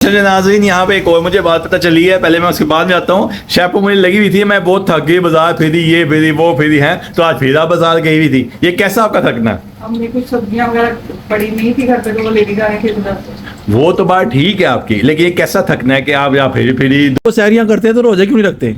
चलिए नाज़रीन, यहाँ पे एक और मुझे बात पता चली है। पहले मैं उसके बाद में आता हूँ। शैपू मुझे लगी हुई थी, मैं बहुत थक गई, बाजार फिरी, ये फिरी वो फिरी है, तो आज फिर आप बाजार गई हुई थी। ये कैसा आपका थकना? हमने कुछ सब्जियां वगैरह पड़ी नहीं थी घर पे, तो वो लेके जा रहे थे उधर। वो तो बात ठीक है आपकी, लेकिन ये कैसा थकना है कि आप यहाँ फिरी फिरी दो सहरियाँ करते हैं तो रोजे क्यों नहीं रखते?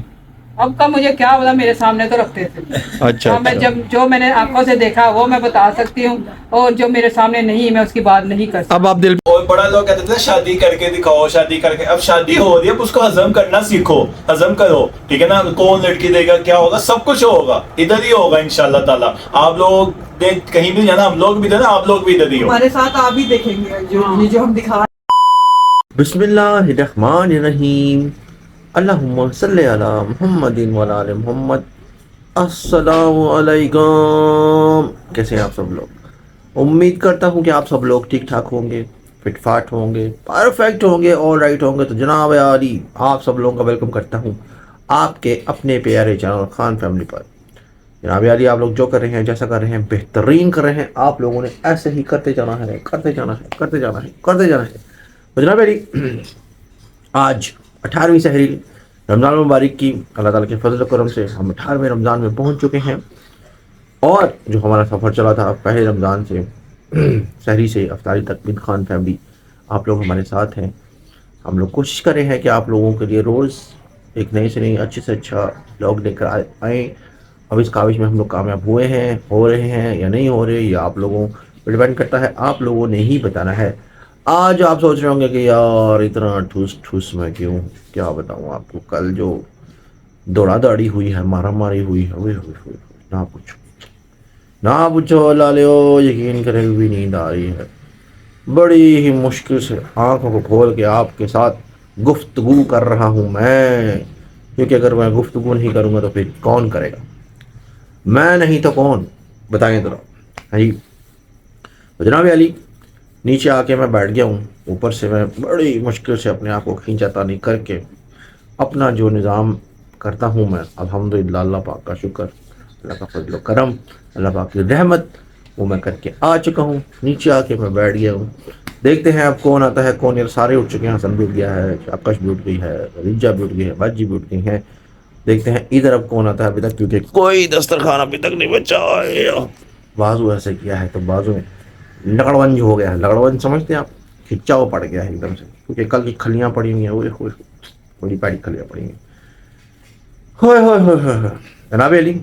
अब का मुझे क्या पता, मेरे सामने तो रखते थे। अच्छा, मैं जब जो मैंने आंखों से देखा वो मैं बता सकती हूँ, और जो मेरे सामने नहीं मैं उसकी बात नहीं कर सकती। अब आप दिल और बड़ा लोग कहते थे शादी करके दिखाओ, शादी करके। अब शादी हो रही है, उसको हजम करना सीखो, हजम करो, ठीक है ना। कौन लड़की देगा, क्या होगा, सब कुछ होगा, इधर ही होगा इंशाल्लाह ताला। आप लोग देख कहीं भी जाना, हम लोग भी देना, आप लोग भी इधर ही हो। हमारे साथ आप भी देखेंगे जो हम दिखा। बिस्मिल्लाहिर्रहमानिर्रहीम। अल्लाहुम्मा सल्ली अला मुहम्मदिन व अला आलि मुहम्मद। अस्सलामु अलैकुम। कैसे हैं आप सब लोग? उम्मीद करता हूँ कि आप सब लोग ठीक ठाक होंगे, फिटफाट होंगे, परफेक्ट होंगे, ऑल राइट होंगे। तो जनाब यारी, आप सब लोगों का वेलकम करता हूँ आपके अपने प्यारे चैनल खान फैमिली पर। जनाब यारी, आप लोग जो कर रहे हैं, जैसा कर रहे हैं, बेहतरीन कर रहे हैं। आप लोगों ने ऐसे ही करते जाना है, करते जाना है, करते जाना है, करते जाना है। तो जनाब यारी, आज 18वीं सहरी रमज़ान मुबारक की अल्लाह ताला के फजल करम से हम 18वें रमज़ान में पहुंच चुके हैं। और जो हमारा सफ़र चला था पहले रमज़ान से सहरी से अफ्तारी तक बिन खान फैमिली, आप लोग हमारे साथ हैं। हम लोग कोशिश कर रहे हैं कि आप लोगों के लिए रोज़ एक नए से नई अच्छे से अच्छा ब्लॉग लेकर आएँ। अब इस काविश में हम लोग कामयाब हुए हैं, हो रहे हैं या नहीं हो रहे, या आप लोगों पर डिपेंड करता है, आप लोगों ने ही बताना है। आज आप सोच रहे होंगे कि यार इतना ठूस ठूस मैं क्यों, क्या बताऊँ आपको। कल जो दौड़ा दौड़ी हुई है, मारा मारी हुई है, वे ना पूछो, ना पूछो लालियो, यकीन करें भी नींद आ रही है। बड़ी ही मुश्किल से आंखों को खोल के आपके साथ गुफ्तगू कर रहा हूँ मैं, क्योंकि अगर मैं गुफ्तगू नहीं करूँगा तो फिर कौन करेगा? मैं नहीं तो कौन, बताएं ज़रा। हाँ जी, तो जनाब अली, नीचे आके मैं बैठ गया हूँ। ऊपर से मैं बड़ी मुश्किल से अपने आप को खींचातानी करके अपना जो निज़ाम करता हूँ मैं, अल्हम्दुलिल्लाह, अल्लाह पाक का शुक्र, अल्लाह का फजल करम, अल्लाह पाक की रहमत, वो मैं करके आ चुका हूँ। नीचे आके मैं बैठ गया हूँ। देखते हैं अब कौन आता है कौन। यार सारे उठ चुके हैं, हसन भी उठ गया है, आकाश भी उठ गई है, रिजा भी उठ गई है, बाजी भी उठ गई है। देखते हैं इधर अब कौन आता है अभी तक, क्योंकि कोई दस्तरखान अभी तक नहीं बचा है। बाजू ऐसे किया है तो बाजू में लगड़वंज हो गया है। लगड़वंज समझते हैं आप? खिंचा हुआ पड़ गया है एकदम से, क्योंकि कल की खलियाँ पड़ी हुई हैं, वो बड़ी पैड़ी खलियाँ पड़ी हैं। होए होए होए होए होए। जनाब अली,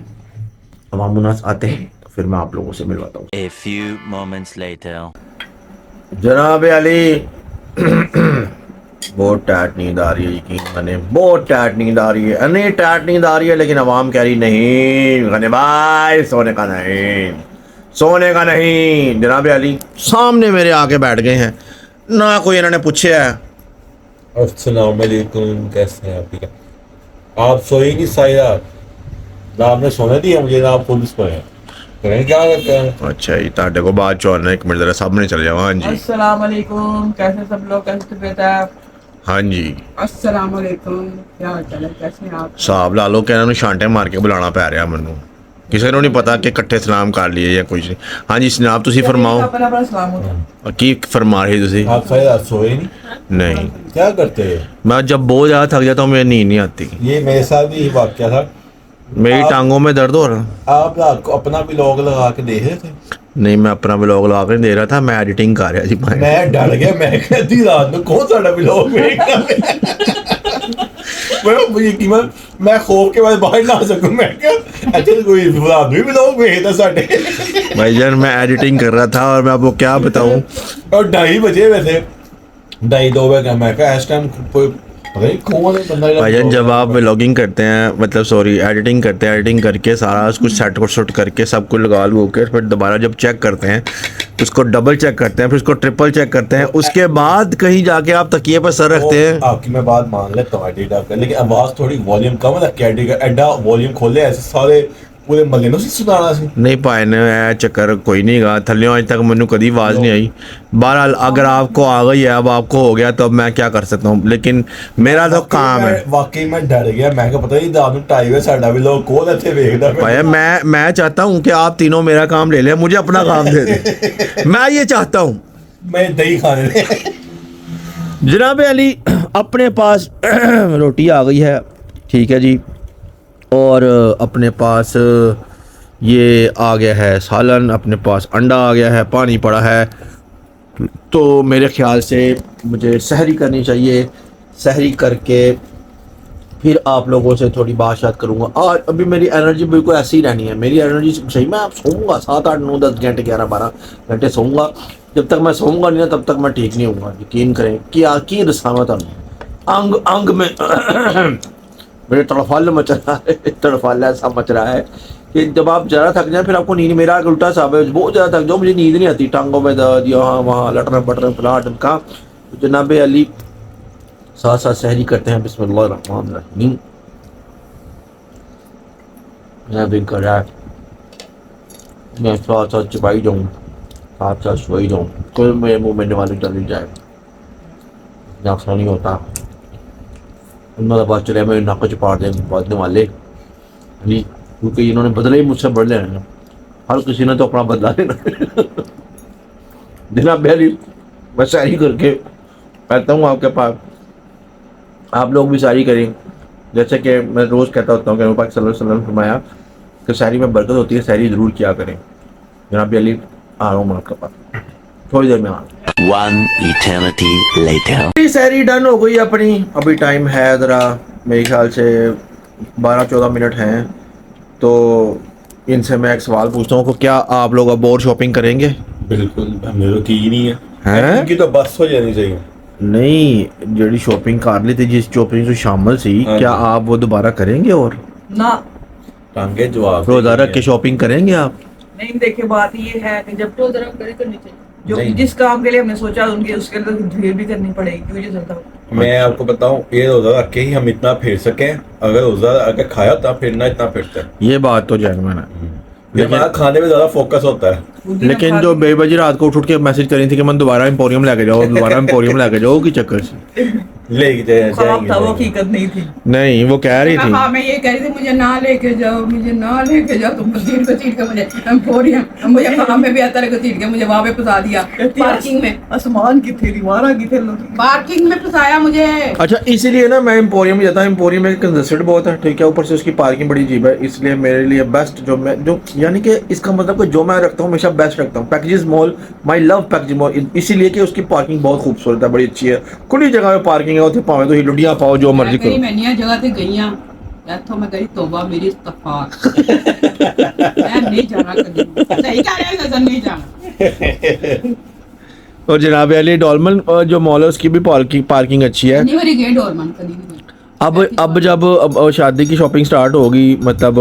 अब हम मुनास आते हैं तो फिर मैं आप लोगों से मिलवाता हूँ। A few moments later. जनाब अली, बहुत टाइट नींद आ रही है, यकीन माने बहुत टाइट नींद आ रही है, अने टाइट नींद आ रही है। लेकिन अवाम कह रही नहीं गने भाई, सोने का नहीं, सोने का नहीं। जनाब अली सामने मेरे आके बैठ गए हैं, ना कोई इन्होंने पूछा है। अस्सलाम वालेकुम, कैसे हैं आप? ठीक है। आप सोए नहीं सारी रात? ना आपने सोने दिया मुझे, ना आप खुद सोए हैं। करें क्या करते हैं? अच्छा जी, ताटे को बात चौन एक मिनट जरा सामने चले जाओ। हाँ जी, अस्सलाम वालेकुम, कैसे सब लोग, कैसे तबीयत है? हाँ जी अस्सलाम वालेकुम, क्या हाल चाल है, कैसे हैं आप? साहब ला लो, कहना छांटे मार के बुलाना पै रहा मैनू, किसी को नहीं पता कि इकट्ठे सलाम कर लिए या कुछ नहीं। हाँ जी जनाब, तुसी फरमाओ, अपना अपना सलाम होता। की फरमा रहे तुसी? आप सारी रात सोए नहीं? नहीं, क्या करते हैं? मैं जब बहुत ज़्यादा थक जाता हूँ मेरी नींद नहीं आती, ये मेरे साथ भी ये वाक़या था। मेरी आप- टांगों में दर्द हो रहा। आप रात को अपना भी लॉग लगा के देख रहे थे? नहीं, मैं अपना ब्लॉग लगा कर नहीं दे रहा था, मैं एडिटिंग कर रहा जी। मैं डर गया, मैं कहती रात में कौन सा भी लॉग मैं खौफ के बाद बाहर ना आ सकूं। मैं क्या अच्छा कोई रात में भी लोग भेजता साढ़े भाईजान, मैं एडिटिंग कर रहा था और मैं आपको क्या बताऊं। और 2:30 बजे हुए थे, 2:30 बजे। मैं क्या इस टाइम पता नहीं कौन है बंदा। भाईजान, जब आप व्लॉगिंग करते हैं, मतलब सॉरी एडिटिंग करते हैं, एडिटिंग करके सारा कुछ सेट को शूट करके सब कुछ लगा लू के फिर दोबारा जब चेक करते हैं, उसको डबल चेक करते हैं, फिर उसको ट्रिपल चेक करते हैं, उसके बाद कहीं जाके आप तकिए पर सर रखते हैं। आपकी मैं बात मान लेता हूँ एडिट आपका, लेकिन आवाज थोड़ी वॉल्यूम कम है कि एडिट एडा वॉल्यूम खोले ऐसे सारे पूरे मल्ले नु सुनाना सी। नहीं पाए ने चक्कर कोई नहीं गा थल्लियों, आज तक मैंने कभी आवाज़ नहीं आई। बहरहाल अगर आपको आ गई है, अब आपको हो गया, तो अब मैं क्या कर सकता हूँ, लेकिन मेरा तो काम है। वाकई मैं डर गया, मैं क्या पता नहीं रात में 2:30 बजे साडा भी लोग कौन इतने देखदा। भाई मैं चाहता हूँ कि आप तीनों मेरा काम ले लें, मुझे अपना काम दे दें। मैं ये चाहता हूँ। मैं दही खाने जनाब अली अपने पास रोटी आ गई है, ठीक है जी, और अपने पास ये आ गया है सालन, अपने पास अंडा आ गया है, पानी पड़ा है। तो मेरे ख्याल से मुझे सहरी करनी चाहिए। सहरी करके फिर आप लोगों से थोड़ी बात करूँगा। और अभी मेरी एनर्जी बिल्कुल ऐसी ही रहनी है, मेरी एनर्जी सही। मैं आप सोऊंगा 7 8 9 10 घंटे 11 12 घंटे सोऊंगा। जब तक मैं सोऊंगा नहीं ना तब तक मैं ठीक नहीं होऊंगा। यकीन करें कि की रसावा था अंग अंग में मेरे तड़फाल मच रहा है, तड़फाल ऐसा मच रहा है कि जब आप ज़्यादा थक जाए फिर आपको नींद, मेरा उल्टा सा है, बहुत ज़्यादा थक जाओ मुझे नींद नहीं आती, टांगों में दर्द यहाँ वहाँ लटना पटना फला ढमका। तो जनाब अली साथ साथ सहरी करते हैं। बिस्मिल्लाहिर्रहमानिर्रहीम। मैं भी कर रहा है, मैं साथ साथ चबाई जाऊँ, साथ साथ सोई जाऊँ, कोई मेरे मुँह में वाले चली जाए, नासा नहीं होता। उन्होंने बात चले मेरे नाक चपाड़ देंगे बांधने वाले जी, क्योंकि इन्होंने बदले ही मुझसे बढ़ लेना है। हर किसी ने तो अपना बदला लेना। जनाब अली मैं सहरी करके कहता हूँ आपके पास, आप लोग भी सहरी करें। जैसे कि मैं रोज़ कहता होता हूँ कि पाक सल्लल्लाहु अलैहि वसल्लम फरमाया कि सहरी में बरकत होती है, सहरी ज़रूर किया करें। जनाब अली आ रहा हूँ मैं आपके पास थोड़ी देर में। One eternity later. सहरी डन हो गई अपनी। अभी टाइम है ज़रा मेरे ख्याल से 12-14 मिनट हैं। तो इनसे मैं एक सवाल पूछता हूँ कि क्या आप लोग अब और शॉपिंग करेंगे? बिल्कुल, हमने तो की ही नहीं है। हैं? इनकी तो बस हो जानी चाहिए। नहीं, जड़ी शॉपिंग कर ली थी, जिस शॉपिंग से शामिल सी, हाँ क्या जी। आप वो दोबारा करेंगे? और ना टांगे जवाब रोज़ा रख के देंगे। शॉपिंग करेंगे आप? नहीं, देखिए बात ये है कि जब तो जरा करनी चाहिए जो नहीं। जिस काम के लिए हमने सोचा उनके उसके लिए तो धीरे भी करनी पड़ेगी। मुझे चलता हूँ मैं आपको बताऊं, ये रोजा रख के ही हम इतना फिर सकें। अगर रोजा अगर खाया होता फिरना इतना फिरता है। ये बात तो जेन्युइन है। ये हमारा खाने में ज्यादा फोकस होता है। लेकिन जो बेबजी रात को उठ के मैसेज करी थी कि मैं दोबारा एम्पोरियम लेके जाओ, दोबारा एम्पोरियम लेके जाओ, की चक्कर से लेके ख्वाब था, वो जाएंगे। हकीकत नहीं थी। नहीं, वो कह रही थी हाँ, मैं ये कह रही थी मुझे ना लेके जाओ, मुझे ना लेके जाओ। तुम घसीट के मुझे एम्पोरियम, मुझे काम में भी आता है घसीट के मुझे वहाँ पे फंसा दिया पार्किंग में। आसमान की थे, दीवारा की थे, पार्किंग में फंसाया मुझे। अच्छा, इसीलिए ना मैं एम्पोरियम में जाता हूँ। एम्पोरियम में कंजस्टेड बहुत है, ठीक है, ऊपर से उसकी पार्किंग बड़ी अजीब है। इसलिए मेरे लिए बेस्ट जो यानी कि इसका मतलब कि जो मैं रखता हूँ हमेशा बेस्ट रखता हूँ। Packages mall, my love package mall, इसीलिए कि उसकी पार्किंग बहुत खूबसूरत है, बड़ी अच्छी है। खुली जगह पे पार्किंग है, उसे पावे तो हिलुडियाँ पाओ, जो मर्जी करो। मैं नई जगह से गई हूँ, इत्थों मैं गई, तौबा मेरी इस्तगफार। मैं नहीं जाना कभी, सही कह रहे हैं, नहीं जाना। और जनाब अली डॉल्मन जो मॉल है उसकी भी पार्किंग अच्छी है। नहीं मेरी गेट और मन करी नहीं। अब जब शादी की शॉपिंग स्टार्ट होगी, मतलब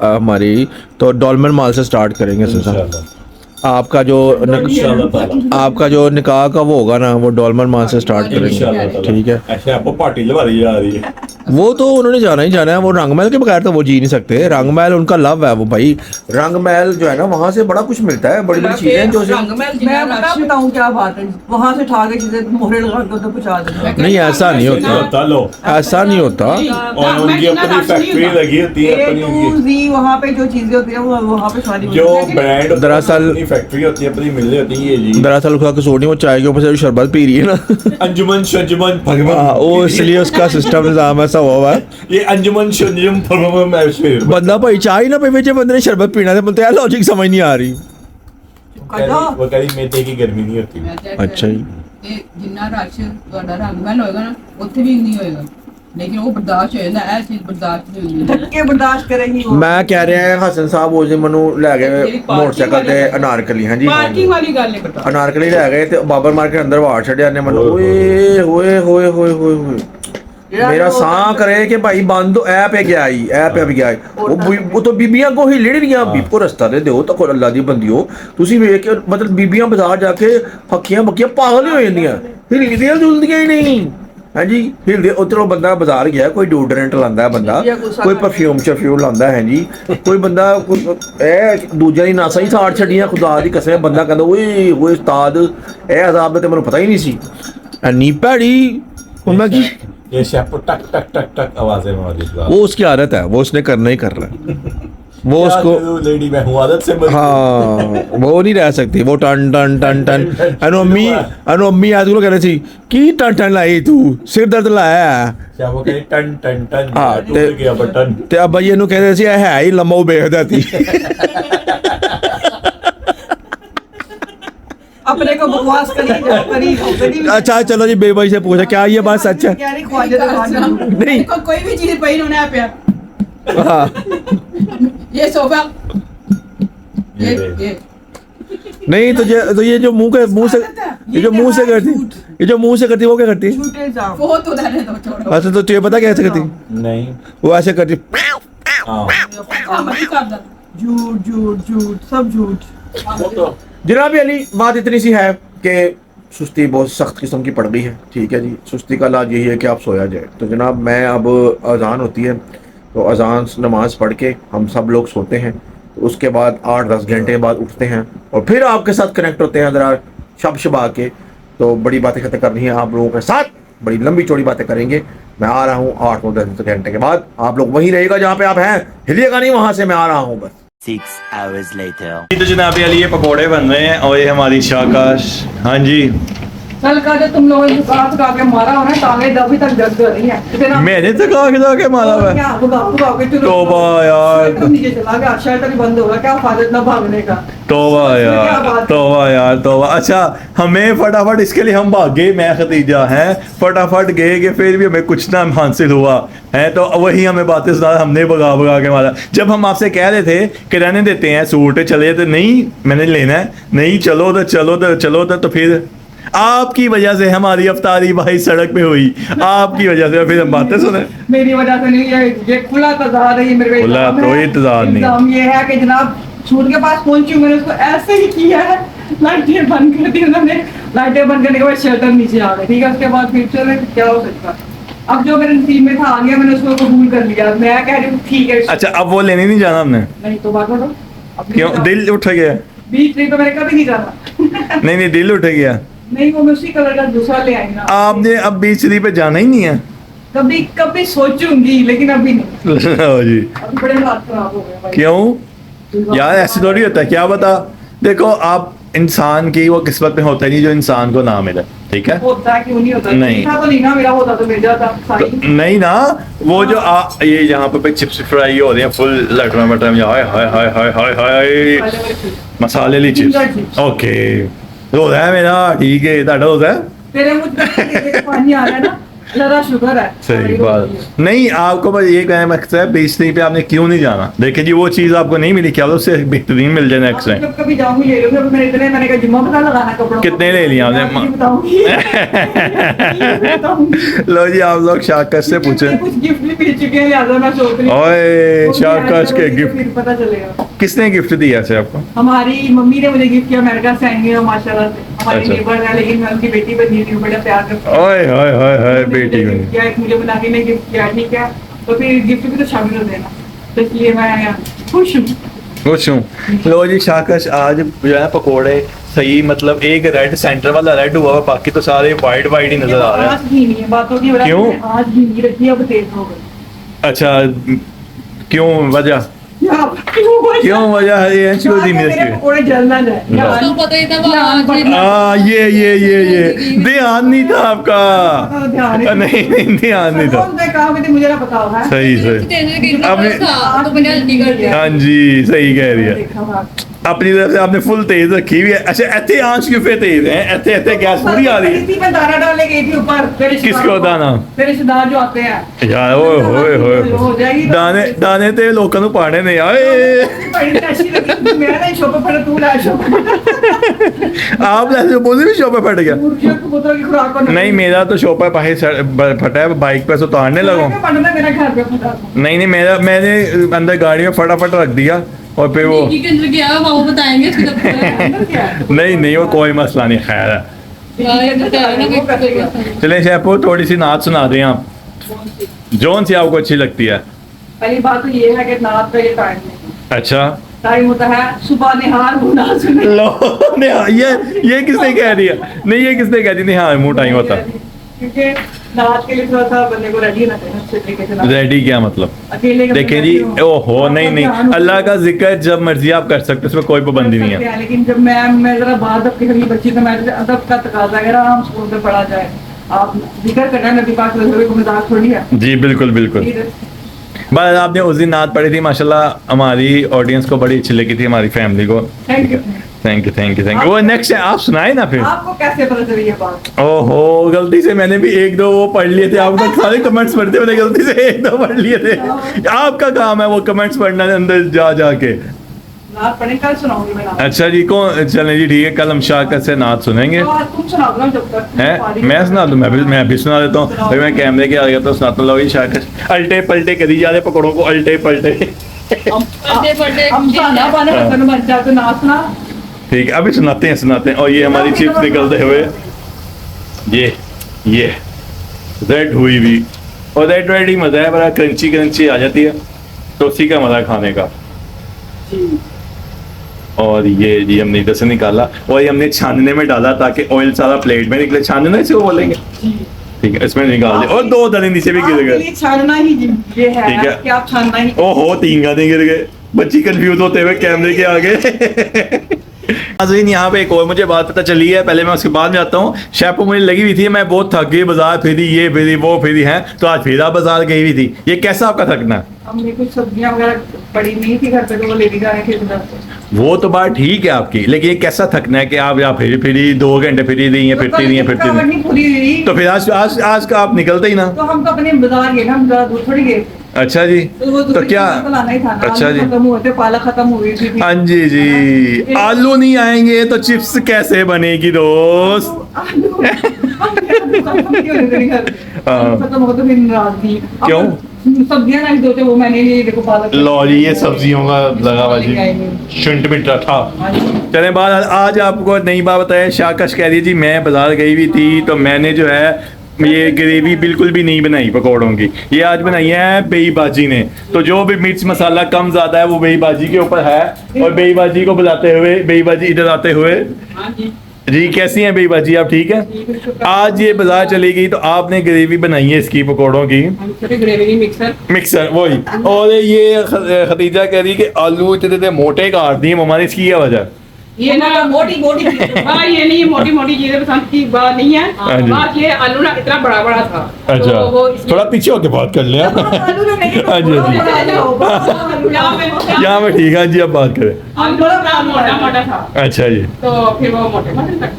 हमारी, तो डॉल्मन मॉल से स्टार्ट करेंगे सर। इंशाल्लाह। आपका जो आपका जो निकाह का वो होगा ना, वो डॉल्मन मॉल से स्टार्ट करेंगे, इंशाल्लाह। ठीक है। ऐसे आपको पार्टी लगा रही जा रही है। वो तो उन्होंने जाना ही जाना है, वो रंगमहल के बगैर तो वो जी नहीं सकते। रंगमहल उनका लव है वो भाई। रंगमहल जो है ना, वहाँ से बड़ा कुछ मिलता है, बड़ी बड़ी चीजें जो मैं बताऊँ क्या बात है, वहाँ से उठा के चीजें मोहरे लगा के उधर पहुँचा देना। नहीं, ऐसा नहीं होता, होता लो, ऐसा नहीं होता। और उनकी अपनी फैक्ट्री लगी होती है, अपनी उनकी वहाँ पे जो चीजें होती है वो वहाँ पे सारी जो ब्रांड दरअसल फैक्ट्री होती है, अपनी मिल होती है। ये जी दरअसल उसका कसूर नहीं, वो चाय के ऊपर से जो शरबत पी रही है ना, अंजुमन शंजुमन हाँ, वो इसलिए उसका सिस्टम निजाम ऐसा हुआ है। ये अंजुमन शंजुम फरमान में ऐसे बंदा भाई चाय ना पीवे, बंदे ने शरबत पीना है, बोलते यार लॉजिक समझ नहीं आ रही। वो कहीं मेटे की गर्मी नहीं होती। अच्छा जी। ਤੇ ਜਿੰਨਾ ਰਸ਼ ਤੁਹਾਡਾ ਰੰਗਮਹਿਲ ਹੋਏਗਾ ਨਾ ਉੱਥੇ ਵੀ ਨਹੀਂ ਹੋਏਗਾ, लेकिन वो बर्दाश्त हो जाता है, चीज बर्दाश्त नहीं होती। धक्के बर्दाश्त करेंगी वो। मैं कह रहा है हसन साहब उस दिन मनु ले गए मोटरसाइकिल ते अनारकली। हाँ जी, पार्किंग वाली गल नहीं पता। अनारकली ले गए ते बाबर मार्केट अंदर वाड़ छड़िया ने मनु। ओए होए होए होए होए होए मेरा सांह करे कि भाई बंद ऐ पे गया ही, ऐ पे भी गया ही। वो तो बीबियां को ही लेड़ रही बीपो रस्ता दे दो तो अल्लाह दी बंदियो। तुसी वेख के मतलब बीबियां बाजार जाके हक्कियां बक्कियां पागल हो जांदियां, हिलदियां जुलदियां ही नहीं। हाँ जी, हिलदे उधरों बंदा बाजार गया, कोई डोडरेंट लांदा है बंदा, कोई परफ्यूम शफ्यूम लांदा है जी, कोई बंदा ए दूजा ही नासा ही साड़ छड़ियां। खुदा दी कसम, बंदा कहंदा ओए ओए उस्ताद ए अजाब ते मैनूं पता ही नहीं सी। इन्नी भैड़ी हुण मैं की ये शेप टक टक टक टक आवाजें मार देता। वो उसकी आदत है, वो उसने करना ही कर रहा है। वो उसको लेडी मैं हूँ आदत से हाँ वो नहीं रह सकती, वो टन टन टन टन अनु अम्मी आज को कह रही थी कि टन टन लाई तू सिर दर्द लाया क्या वो कहे टन टन टन हाँ, टूट गया बटन ते अब भैया नु कह रहे थे है ही लम्बा बेहद थी अपने को बकवास करी अच्छा चलो जी बेबाई से पूछा क्या ये बात सच है? क्या नहीं ख्वाजा तो ख्वाजा नहीं कोई भी चीज पहन होना है प्यार हाँ ये सोफा ये नहीं तो ये जो मुंह से ये जो मुंह से करती वो क्या करती? झूठे इल्जाम वो तो रहने दो छोड़ो अच्छा तो तुझे पता कैसे करती? नहीं वो ऐसे करती हाँ मत कर दो झूठ झूठ झूठ सब झूठ वो तो जनाब अली बात इतनी सी है कि सुस्ती बहुत सख्त किस्म की पड़ गई है, ठीक है जी। सुस्ती का इलाज यही है कि आप सोया जाए। तो जनाब मैं अब अजान होती है तो अजान नमाज पढ़ के हम सब लोग सोते हैं, तो उसके बाद 8-10 घंटे बाद उठते हैं और फिर आपके साथ कनेक्ट होते हैं ज़रा शब के। तो बड़ी बातें खत्म करनी है आप लोगों के साथ, बड़ी लंबी चौड़ी बातें करेंगे। मैं आ रहा हूँ 8-10 घंटे के बाद, आप लोग वहीं रहेगा जहाँ पे आप हैं, हिलिएगा नहीं वहाँ से, मैं आ रहा हूँ बस। 6 hours later. तो जनाब अली ये पकोड़े बन रहे हैं और ये हमारी शाकाश। हाँ जी कल का जो तुम लोगों ने भगा के मारा हो ना टांगे अभी तक दर्द हो रही है इतना मैंने तो कहा कि जाके मारा हुआ है। क्या भगा के चलो तौबा यार। तुम नीचे चला गया शर्ट भी बंद होगा, क्या फायदा इतना भागने का। तौबा यार तौबा। अच्छा हमें फटाफट इसके लिए हम भागे, मैं खतीजा हैं फटाफट गए कि फिर भी हमें कुछ ना हासिल हुआ है, तो वही हमें बातें सुना, हमने भगा के मारा। जब हम आपसे कह रहे थे कि रहने देते हैं सूट चले, तो नहीं मैंने लेना है, नहीं चलो तो फिर आपकी वजह से हमारी अफ्तारी भाई सड़क पे हुई, आपकी वजह से फिर हम बातें सुने। मेरी वजह से नहीं है, ये खुला तजाद है, ये मेरे पे खुला इल्जाम कोई है। तजाद नहीं। इल्जाम ये है कि जनाब सूट के पास पहुंची हूँ, मैंने उसको ऐसे ही किया है, लाइटें बंद कर दी उन्होंने, लाइटें बंद करने के बाद शटर नीचे आ गए, ठीक है। उसके बाद फिर चले क्या हो सकता। अब जो मेरे नसीब में था आ गया, मैंने उसको कबूल कर लिया। मैं कह रही हूँ ठीक है। अच्छा अब वो लेने नहीं जाना हमने? नहीं तो बात करो, क्यों दिल उठ गया? बीच नहीं तो मैंने कभी नहीं जाना। नहीं दिल उठ गया। नहीं वो मैं उसी कलर का दूसरा ले आई ना। आपने अब बीच थ्री पे जाना ही नहीं है? कभी सोचूंगी लेकिन अभी नहीं। लो जी अभी बड़े हाथ खराब हो गए भाई। क्यों यार, ऐसे थोड़ी होता है, क्या बता। देखो आप इंसान की वो किस्मत में होता नहीं जो इंसान को ना मिले, ठीक है। होता है क्यों नहीं होता? नहीं। था तो नहीं ना, मेरा होता तो मिल जाता साई। तो नहीं ना, वो जो ये यहाँ पे चिप्स फ्राई हो रही है फुल लटरा मटरा, हाय हाय हाय हाय हाय हाय मसाले ली चिप्स। ओके रोजा है मेरा, ठीक है ताड़ा रोजा है। तेरे मुझ पे पानी आ रहा है ना, ज़रा शुगर है। सही बात। नहीं आपको बस ये कहना मकसद है बेचने पे आपने क्यों नहीं जाना। देखिए जी वो चीज़ आपको नहीं मिली, क्या उससे बेहतरीन मिल जाए नेक्स्ट टाइम। जब कभी जाऊंगी ले लूंगी। मैंने इतने मैंने कहा जुम्मा बता लगाना कपड़ों को। कितने ले लिया आपने? मैं बताऊंगी। लो जी आप लोग शाकश से पूछे। कुछ गिफ्ट भी भेज चुके हैं, लिहाजा मैं सोच रही हूँ। ओए वो भी शाकश के आएगा, गिफ्ट फिर पता चलेगा। किसने गिफ्ट दिया से आपको? हमारी मम्मी ने मुझे गिफ्ट किया, अमेरिका से आई है माशाल्लाह से। हमारी अच्छा। नेबर है लेकिन मैं उनकी बेटी बनी हुई हूँ, बड़ा प्यार करती हूँ। ओए हाय हाय हाय उन्होंने बेटी मुझे बनी। गिफ्ट किया, एक मुझे मुनाफी ने गिफ्ट किया, ठीक है। तो फिर गिफ्ट भी तो शामिल हो देना, तो इसलिए मैं खुश हूँ। खुश हूँ। लो जी शाकश आज जो है पकोड़े सही, मतलब एक रेड सेंटर वाला रेड हुआ, बाकी तो सारे वाइट वाइट ही नजर आ रहे हैं। आज घी नहीं है, बातों की वजह क्यों? से आज घी नहीं रखी, अब तेज हो गई। अच्छा क्यों वजह? क्यों वजह है ये क्यों दी मेरे मिलती पकोड़े जलना जाए। लो। तो पता ही था वो आज ये ध्यान नहीं था आपका। ध्यान नहीं ध्यान नहीं था। कहा मुझे ना पता है। सही सही अपने हाँ जी सही कह रही है। देखा अपनी तरफ से आपने फुल तेज रखी हुई है। अच्छा ऐसे आंच क्यों पे तेज है? ऐसे गैस पूरी आ रही है। इसी पे दाना डालने गई थी ऊपर। मेरे किसको रिश्तेदारों को। दाना? मेरे रिश्तेदार जो आते हैं। यार ओए होए हो होए जाएगी तो- दाने ते लोगों को पाने नहीं आए। बड़ी टेस्टी लगी। मेरा नहीं शोपे फटा, तू ला शोपे। आप ऐसे बोले भी शोपा फट गया। मुर्गियों को बोतल की खुराक को नहीं मेरा तो शोपा पाहे फटा है, बाइक पे से उतारने लगो। पढ़ना मेरा घर पे फटा। नहीं मैंने अंदर गाड़ी में फटाफट रख दिया और फिर वो के अंदर गया वो बताएंगे इसके अंदर नहीं वो कोई मसला नहीं, खैर है। चले शैपू थोड़ी सी नाच सुना दें आप, जोन सी आपको अच्छी लगती है। पहली बात तो ये है कि नाच का ये टाइम नहीं, अच्छा टाइम होता है सुबह निहार गुना सुने। लो ये किसने कह दिया? नहीं ये किसने कह दी? नहीं हाँ मुँह टाइम होता। क्योंकि रात के लिए थोड़ा सा बंदे को रेडी होना चाहिए अच्छे तरीके से। रेडी क्या मतलब? अकेले कभी देखें जी, बैठे हो, ओहो आपका नहीं नहीं, ध्यान अल्लाह होगा। का जिक्र जब मर्जी आप कर सकते हो, उसमें कोई पाबंदी नहीं है। लेकिन जब मैं जरा बाहर दब के कभी बच्ची तो मैं अदब का तकाजा है आराम स्कूल में पढ़ा जाए। आप जिक्र करना नबी पाक सल्लल्लाहु अलैहि वसल्लम को मजाक थोड़ी है। जी बिल्कुल बिल्कुल। बस आपने उस दिन नात पढ़ी थी माशाल्लाह, हमारी ऑडियंस को बड़ी अच्छी लगी थी, हमारी फैमिली को। Thank you. Thank you thank you thank you. वो नेक्स्ट है, आप सुनाए ना फिर। आपको कैसे पता चली ये बात? ओहो, गलती से मैंने भी एक दो वो पढ़ लिए थे, आपका सारे कमेंट्स पढ़ते मैंने गलती से एक दो पढ़ लिए थे। आपका काम है वो कमेंट्स पढ़ना अंदर जा जाके। नात पढ़े कल सुनाऊंगी मैं नात। अच्छा जी, कौन, चलें जी ठीक है, कल हम शाकर से नात सुनेंगे। तो आज तुम सुना दो जब तक है मैं सुना दूं, मैं भी सुना देता हूँ भाई, मैं कैमरे के आगे तो सुनाता हूँ। लो जी शाकर अल्टे पलटे करी जा रहे पकड़ों को, अल्टे पलटे। हम गाना बाना हसन बन जा तो नाच ना। ठीक है, अभी सुनाते हैं। और ये हमारी चिप्स निकलते हुए, ये रेड हुई भी, और रेड रेड ही मजा है, बड़ा क्रंची क्रंची आ जाती है, तो उसी का मजा खाने का। और ये जी हमने इधर से निकाला, और ये हमने छानने में डाला ताकि ऑयल सारा प्लेट में निकले। छानना इसे वो बोलेंगे, ठीक है, इसमें निकाल दे। और दो दरे नीचे भी गिर आपके गए। लिए छानना ही ये है, ठीक है। कि आप छानना ही। ओहो, 3 गाने गिर गए, बच्ची कंफ्यूज होते हुए कैमरे के आगे। नाज़रीन, यहाँ पे एक और मुझे बात पता चली है, पहले मैं उसके बाद में आता हूँ। शैपू मुझे लगी हुई थी, मैं बहुत थक गई, बाजार फिरी, ये फिरी वो फिरी है, तो आज फिर आप बाजार गई हुई थी। ये कैसा आपका थकना? हमने कुछ सब्जियां वगैरह पड़ी नहीं थी घर पे, तो वो लेके जाए थे उधर से। वो तो बात ठीक है आपकी, लेकिन ये कैसा थकना है कि आप यहाँ फिरी 2 घंटे फिरी रही हैं, फिरती रही हैं, फिरती थकावट रही नहीं पूरी हुई। तो फिर आज का आप निकलते ही ना। तो हम तो अपने बाजार गए ना, हम ज्यादा दूर थोड़ी गए। अच्छा जी, तो वो तो दूसरी क्या? चीज़ तो लाना ही था ना। अच्छा आलू जी, खत्म हुए थे, पालक खत्म हुई थी। हाँ जी जी, आलू नहीं आएंगे तो चिप्स कैसे बनेगी दोस्त? आलू खत्म क्यों नहीं करी घर? हाँ। आलू खत्म हो तो फिर नाराज थी। अब क्यों? सब्जियां नहीं दो थे, वो मैंने ये देखो पालक। लो जी, ये सब्जियों का लगा हुआ जी, शुंठ मिट्टा था। हाँ जी। चले बात, आज आपको नई बात बताए। शाकश कह रही है जी मैं बाजार गई हुई थी, तो मैंने जो है ये ग्रेवी बिल्कुल भी नहीं बनाई पकौड़ों की, ये आज बनाई है बेई बाजी ने। तो जो भी मिर्च मसाला कम ज्यादा है वो बेई बाजी के ऊपर है। और बेई बाजी को बुलाते हुए, बेई बाजी इधर आते हुए, हाँ जी, जी कैसी हैं बेई बाजी, आप ठीक है? आज ये बाजार चली गई तो आपने ग्रेवी बनाई है इसकी पकौड़ों की, हम छोटे ग्रेवी मिक्सर। मिक्सर वही। और ये खतीजा कह रही है कि आलू इतने इतने मोटे काट दिए मम्मा ने, इसकी क्या वजह? ये ना मोटी मोटी हाँ, ये नहीं, मोटी मोटी चीजें पसंद की बात नहीं हाँ है। जी। बात ये आलू ना इतना बड़ा बड़ा था। अच्छा, तो वो इसलिए- थोड़ा पीछे होके बात कर लिया। आलू तो नहीं हाँ जी, हाँ जी। यहाँ में ठीक है जी, अब बात करें। आलू बड़ा मोटा मोटा था, अच्छा जी, तो फिर वो मोटे मोटे तक।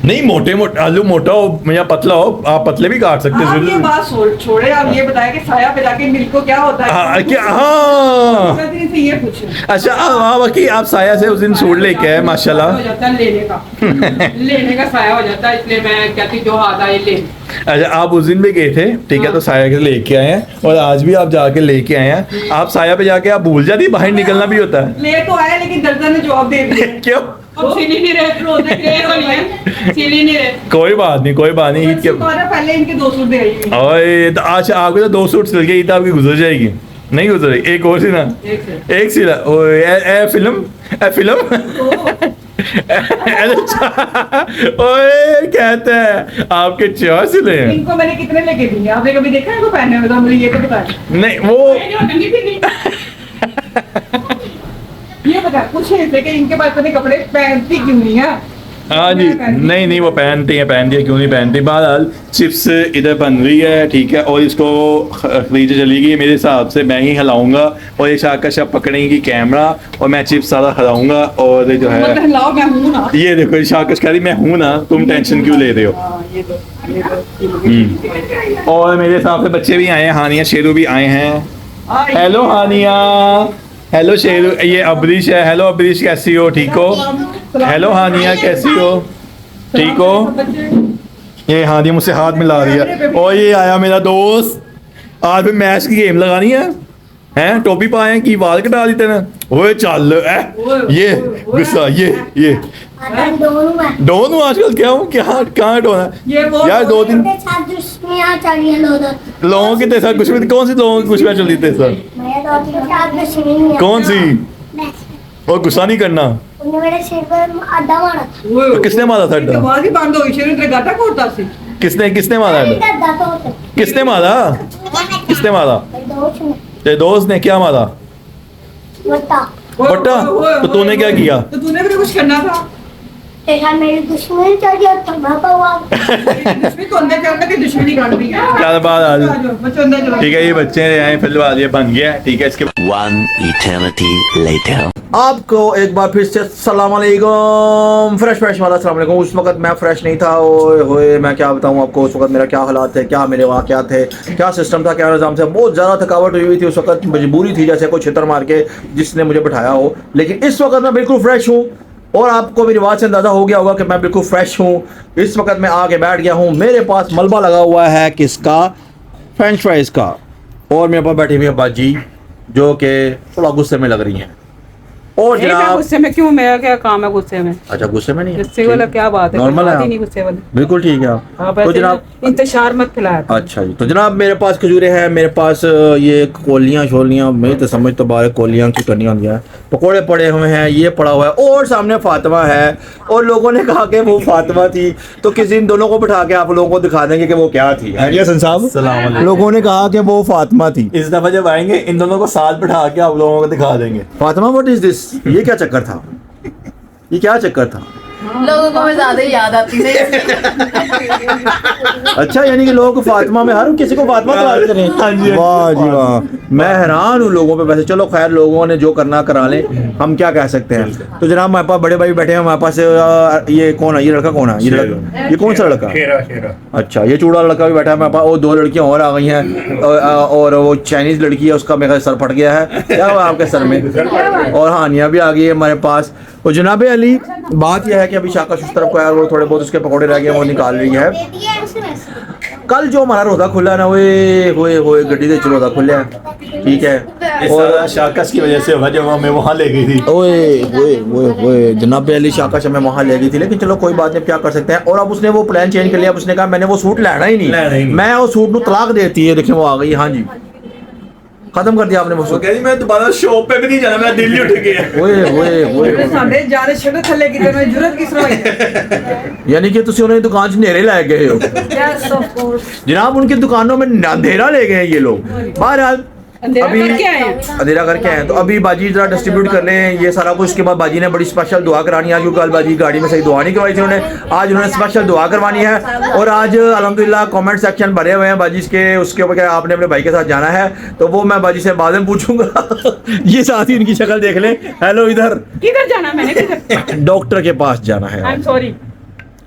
नहीं मोटे मोटे आलू, मोटा हो या पतला हो, आप पतले भी काट सकते आप ये हैं। बात छोड़े, आप ये बताएं कि साया पे जाके मिल्क को क्या होता है? हाँ क्या, हाँ मैं दिन से ये पूछूं। अच्छा, हाँ बाकी आप साया से उस दिन सूट लेके आए माशाल्लाह। हो जाता है लेने का साया हो जाता है, इसलिए मैं कहती जो हाथ आए ले। अच्छा, आप उस दिन भी गए थे, ठीक है, तो साया के लेके आए हैं, और आज भी आप जाके लेके आए हैं। आप साया पे जाके आप भूल जाती, बाहर निकलना भी होता है। ले तो आया, लेकिन दर्जन ने जवाब दे दिया। क्यों? अब सिली नहीं रहे, रोजे गए तो नहीं है, सिली नहीं रहे। कोई बात नहीं, कोई बात नहीं, ईद के पहले इनके 2 सूट दे रही हुई। ओए तो आज आपके तो 2 सूट सिल गई, ईद आपकी गुजर जाएगी। नहीं गुजरेगी, एक और सी ना, एक सिला। ओए फिल्म ओए कहते हैं आपके 4 सिले हैं। इनको मैंने कितने लेके दिए? आपने कभी देखा है इनको पहने हुए? तो मुझे ये तो बताएं। नहीं वो नंगी फिरनी। ये बता कुछ है कि इनके पास इतने कपड़े पहनती क्यों नहीं है? हाँ जी, नहीं वो पहनती है क्यों नहीं पहनती। बहरहाल चिप्स इधर बन रही है, ठीक है, और इसको खरीदे चली गई। मेरे हिसाब से मैं ही हिलाऊंगा, और ये शाका पकड़ेंगी कैमरा, और मैं चिप्स सारा खिलाऊंगा। और जो है मतलब लाओ, मैं हूं ना। ये देखो, शाकश कह रही मैं हूं ना, तुम टेंशन क्यों ले रहे हो? हाँ, ये तो। और मेरे हिसाब से बच्चे भी आए हैं, हानिया शेरू भी आए हैं। हेलो हानिया, हेलो शेरू, ये अबरीश है। हेलो अबरीश, कैसी हो, ठीक हो? हेलो हानिया, कैसी हो, ठीक हो? ये हानिया मुझसे हाथ मिला रही है। और ये आया मेरा दोस्त, आज भी मैच की गेम लगानी है, हैं टोपी पाए की बाल कटा दी तेने। ओए चल ये गुस्सा, ये डोन हूँ आजकल, क्या हूँ, क्या कहाँ डोन है यार? 2 दिन लोगों के तेरे साथ कुछ भी, कौन सी लोगों की कुछ भी चल रही तेरे साथ? कौन सी? और गुस्सा नहीं करना। मेरे सिर पर अड्डा मारा। तो किसने मारा था अड्डा? आवाज ही बंद हो गई, शेर तेरे गाटा कोड़ता सी। किसने किसने मारा है? किसने मारा? किसने मारा? तेरे दोस्त ने क्या मारा? बट्टा? तो तूने क्या किया? तो तूने भी कुछ करना था। मेरी दुश्मनी चढ़ गया तो बाबा हुआ दुश्मनी तो अंदर करना कि दुश्मनी काट दी है। चल बात आ जाओ। बच्चों अंदर चलो। ठीक है, ये बच्चे आए फिलहाल ये बन गया है, ठीक है। इसके One eternity later. आपको एक बार फिर से अस्सलाम वालेकुम, फ्रेश वाला अस्सलाम वालेकुम। उस वक्त मैं फ्रेश नहीं था, ओए होए मैं क्या बताऊं आपको उस वक्त मेरा क्या हालात थे, क्या मेरे वाक़यात थे, क्या सिस्टम था, क्या निज़ाम था। बहुत ज़्यादा थकावट हुई थी उस वक्त, मजबूरी थी जैसे कोई छितर मार के जिसने मुझे बिठाया हो। लेकिन इस वक्त मैं बिल्कुल फ्रेश हूँ और आपको मेरी आवाज़ से अंदाज़ा हो गया होगा कि मैं बिल्कुल फ्रेश हूँ। इस वक्त मैं आके बैठ गया हूँ, मेरे पास मलबा लगा हुआ है किसका? फ्रेंच फ्राइज़ का। और मेरे पास बैठी हुई है बाजी जो कि थोड़ा गुस्से में लग रही हैं। और मैं जनाब गुस्से में क्यों? मेरा क्या काम है गुस्से में? अच्छा गुस्से में नहीं है? गुस्से वाला क्या बात है? नॉर्मल कोई है बात ही आप? नहीं गुस्से वाली। बिल्कुल ठीक है आप। हाँ, तो वैसे जनाब इंतजार मत खिलाया करो। अच्छा जी, तो जनाब मेरे पास खजूरें हैं, मेरे पास ये कोलियाँ शोलियाँ, मेरी तो समझ तो बाहर कोलियाँ की करनी होती हैं, पकोड़े पड़े हुए हैं, ये पड़ा हुआ है और सामने फातिमा है। और लोगों ने कहा कि वो फातिमा थी, तो किसी इन दोनों को बिठा के आप लोगों को दिखा देंगे कि वो क्या थी। हसन साहब, लोगों ने कहा कि वो फातिमा थी। इस दफा जब आएंगे इन दोनों को साथ बिठा के आप लोगों को दिखा देंगे। Fatima what is this? ये क्या चक्कर था? ये क्या चक्कर था? लोगों को ज्यादा याद आती है। अच्छा, यानी कि लोगों को फातिमा में हर किसी को फातिमा तो याद करें। हाँ जी, वाह जी वाह, मैं हैरान हूँ लोगों पे। वैसे चलो खैर, लोगों ने जो करना करा लें, हम क्या कह सकते हैं। तो जनाब हमारे पास बड़े भाई बैठे हैं, हमारे पास ये कौन है? ये लड़का कौन है? ये कौन सा लड़का? अच्छा, ये चूड़ा लड़का भी बैठा है हमारे पास। और दो लड़कियां और आ गई हैं और वो चाइनीज लड़की है, उसका मेरा सर फट गया है। क्या हुआ आपके सर में? और हानिया भी आ गई है हमारे पास। और जनाब अली, बात यह है कि अभी शाका उस तरफ को है, वो थोड़े बहुत उसके पकौड़े रह गए, वो निकाल रही है। कल जो हमारा रोदा खुला है ना, वो गड्डी से रोदा खुला है, ठीक है। और शाकस की वजह से हुआ जब हमें वहाँ ले गई थी। ओए जनाब अली शाका हमें वहाँ ले गई थी, लेकिन चलो कोई बात नहीं, क्या कर सकते हैं। और अब उसने वो प्लान चेंज कर लिया। अब उसने कहा मैंने वो सूट लेना ही नहीं, मैं वो सूट को तलाक देती है। देखिए वो आ गई। हाँ जी, खत्म कर दिया आपने वो वो सूट। कह रही मैं दोबारा शॉप पे भी नहीं जाना, मेरा दिल ही उठ गया। ओए साढ़े जाने शटर थल्ले की तेरे जरूरत किस तरह? यानी कि तुसी उन्हें दुकान से नेरे ला गए हो। Yes of course. जनाब उनकी दुकानों में अंधेरा ले गए ये लोग। बहरहाल अंधेरा करके आए हैं। अंधेरा करके आए हैं, तो अभी बाजी जरा डिस्ट्रीब्यूट कर लें ये सारा कुछ। उसके बाद बाजी ने बड़ी स्पेशल दुआ करानी है आज, क्योंकि कल बाजी गाड़ी में सही दुआ नहीं करवाई थी उन्होंने। आज उन्होंने स्पेशल दुआ करवानी है। और आज अल्हम्दुलिल्लाह कमेंट सेक्शन भरे हुए हैं बाजी के, उसके ऊपर क्या आपने अपने भाई के साथ जाना है, तो वो मैं बाजी से बाद में पूछूंगा। ये साथ ही इनकी शक्ल देख लें। हेलो, इधर किधर जाना? मैंने किधर? डॉक्टर के पास जाना है। I am sorry.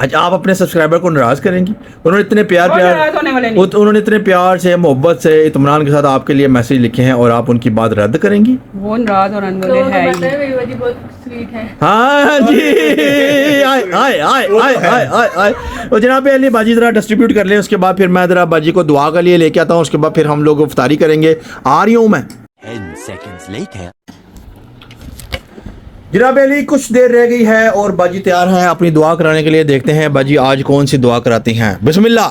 अच्छा, आप अपने सब्सक्राइबर को नाराज करेंगी? उन्होंने इतने वो नाराज होने वाले नहीं। उन्होंने इतने प्यार से, मोहब्बत से, इत्मीनान के साथ आपके लिए मैसेज लिखे हैं और आप उनकी बात रद्द करेंगी? वो नाराज और अनबोले है ही। मेरी वजह बहुत स्वीट है। हाँ जी, आए आए आए आए आए आए आए। और जनाब अली बाजी जरा डिस्ट्रीब्यूट कर लें, उसके बाद फिर मैं जरा बाजी को दुआ के लिए लेके आता हूँ, उसके बाद फिर हम लोग इफ्तारी करेंगे। आ रही हूँ मैं। 10 seconds later. जनाब अली कुछ देर रह गई है और बाजी तैयार हैं अपनी दुआ कराने के लिए। देखते हैं बाजी आज कौन सी दुआ कराती हैं। बिस्मिल्लाह।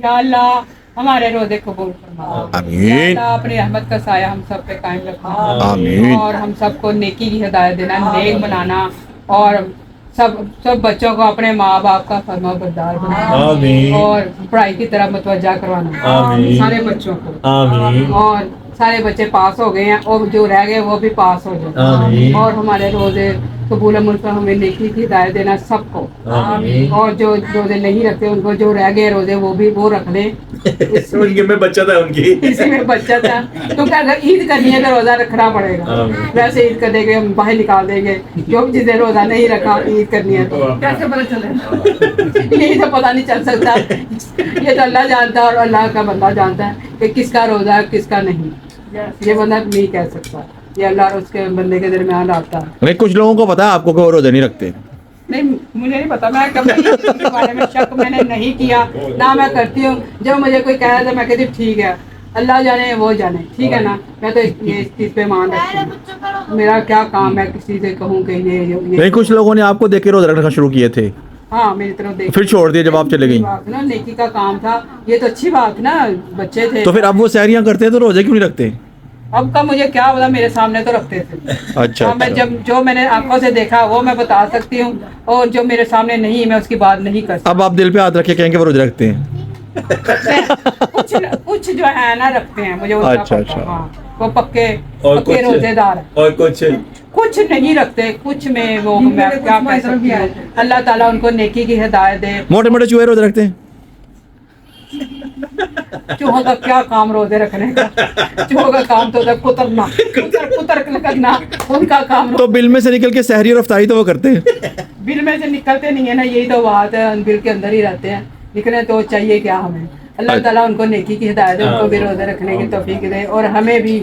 या अल्लाह हमारे रोजे कबूल फरमा। आमीन। या अल्लाह अपनी रहमत का साया हम सब पे कायम रखना। आमीन। और हम सबको नेकी की हिदायत देना, नेक बनाना, और सब बच्चों को अपने माँ बाप का फरमा बरदार बनाना। आमीन। और पढ़ाई की तरफ मुतवज्जा करवाना आमीन। सारे बच्चों को। आमीन। और सारे बच्चे पास हो गए हैं और जो रह गए वो भी पास हो जाए। आमीन। और हमारे रोजे कबूल मुल्क हमें नेकी की हिदायत देना सबको। आमीन। और जो रोजे नहीं रखते उनको, जो रह गए रोजे वो भी वो रख लें। उनके में बच्चा था उनकी। इसी में बच्चा था, क्योंकि अगर ईद करनी है तो रोजा रखना पड़ेगा। आमीन। वैसे ईद कर देंगे, हम बाहर निकाल देंगे। जो जिसे रोजा नहीं रखा ईद करनी है तो कैसे पता चले? यही तो पता नहीं चल सकता। ये तो अल्लाह जानता है और अल्लाह का बंदा जानता है कि किसका रोजा है किसका नहीं। ये बंदा नहीं कह सकता, ये अल्लाह और उसके बंदे के दरमियान आता है। नहीं, कुछ लोगों को पता है आपको कि वो रोजे नहीं रखते। नहीं, मुझे नहीं पता, मैं कभी इसके बारे में शक मैंने नहीं किया, ना मैं करती हूँ। जब मुझे कोई कहे तो मैं कहती हूँ ठीक है, अल्लाह जाने वो जाने, ठीक है ना। मैं तो इस चीज़ पे मान रखती हूँ। मेरा क्या काम है किसी से कहूँ कि ये नहीं, कुछ लोगों ने आपको देख के रोजे रखना शुरू किए थे, हाँ मेरी तरफ देख फिर छोड़ दिए जब आप चले गई। बात ना, नेकी का काम था, ये तो अच्छी बात ना, बच्चे थे। तो फिर अब वो सहरियां करते हैं तो रोजे क्यों नहीं रखते? अब का मुझे क्या पता, मेरे सामने तो रखते थे। अच्छा, हाँ, मैं अच्छा। जब जो मैंने आंखों से देखा वो मैं बता सकती हूँ, और जो मेरे सामने नहीं मैं उसकी बात नहीं कर सकती। अब आप दिल पे हाथ रख के कहेंगे वो रोजे रखते हैं। कुछ कुछ जो है ना रखते हैं, मुझे उसका अच्छा, पता। अच्छा। हाँ, वो पक्के और पक्के कुछ रोजेदार हैं। और कुछ कुछ नहीं रखते, कुछ में वो इनमें मैं कुछ क्या कह माइनर भी सकती आए हूँ। थे। अल्लाह ताला उनको नेकी की हिदायत दे। मोटे मोटे चूहे रोजे रखते हैं। चूहों का क्या काम रोजे रखने का? चूहों का काम तो होता है कुतरना, कुतर करना, उनका काम। तो बिल में से निकल के सहरी और अफ्तारी तो वो करते हैं। बिल में से निकलते नहीं है ना, यही तो बात है, बिल के अंदर ही रहते हैं। निकले तो चाहिए क्या हमें? अल्लाह ताला उनको नेकी की हिदायत दे, उनको भी रोजे रखने की तौफीक दे, और हमें भी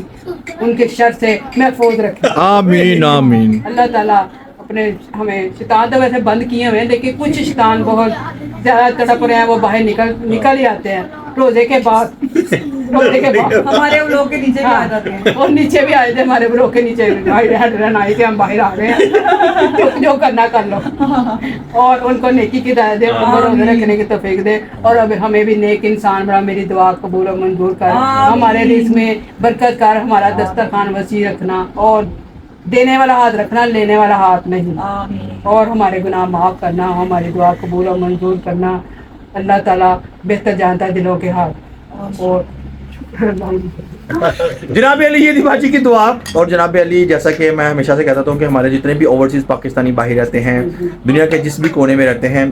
उनके शर से महफूज रखे। आमीन आमीन। अल्लाह ताला अपने हमें, शैतान तो वैसे बंद किए हुए हैं, लेकिन कुछ शैतान बहुत ज्यादा तड़प रहे हैं, वो बाहर निकल ही आते हैं रोजे के बाद। रोजे के बाद हमारे लोग के नीचे भी आ जाते हैं। और नीचे भी आए थे, हमारे ब्लॉक के नीचे आए थे, हम बाहर आ गए हैं। जो करना कर लो, और उनको नेकी की हिदायत दे, उनको रोजे रखने की तौफीक दे, और अब हमें भी नेक इंसान बना। मेरी दुआ कबूल और मंजूर कर, हमारे रिज़्क़ में बरकत कर, हमारा दस्तरखान वसी रखना, और देने वाला हाथ रखना, लेने वाला हाथ नहीं, और हमारे गुनाह माफ़ करना, हमारी दुआ कबूल और मंजूर करना। अल्लाह ताला बेहतर जानता है दिलों के हाल। और जनाब अली ये दिबाजी की दुआ। और जनाब अली, जैसा कि मैं हमेशा से कहता हूँ कि हमारे जितने भी ओवरसीज़ पाकिस्तानी बाहर रहते हैं, दुनिया के जिस भी कोने में रहते हैं,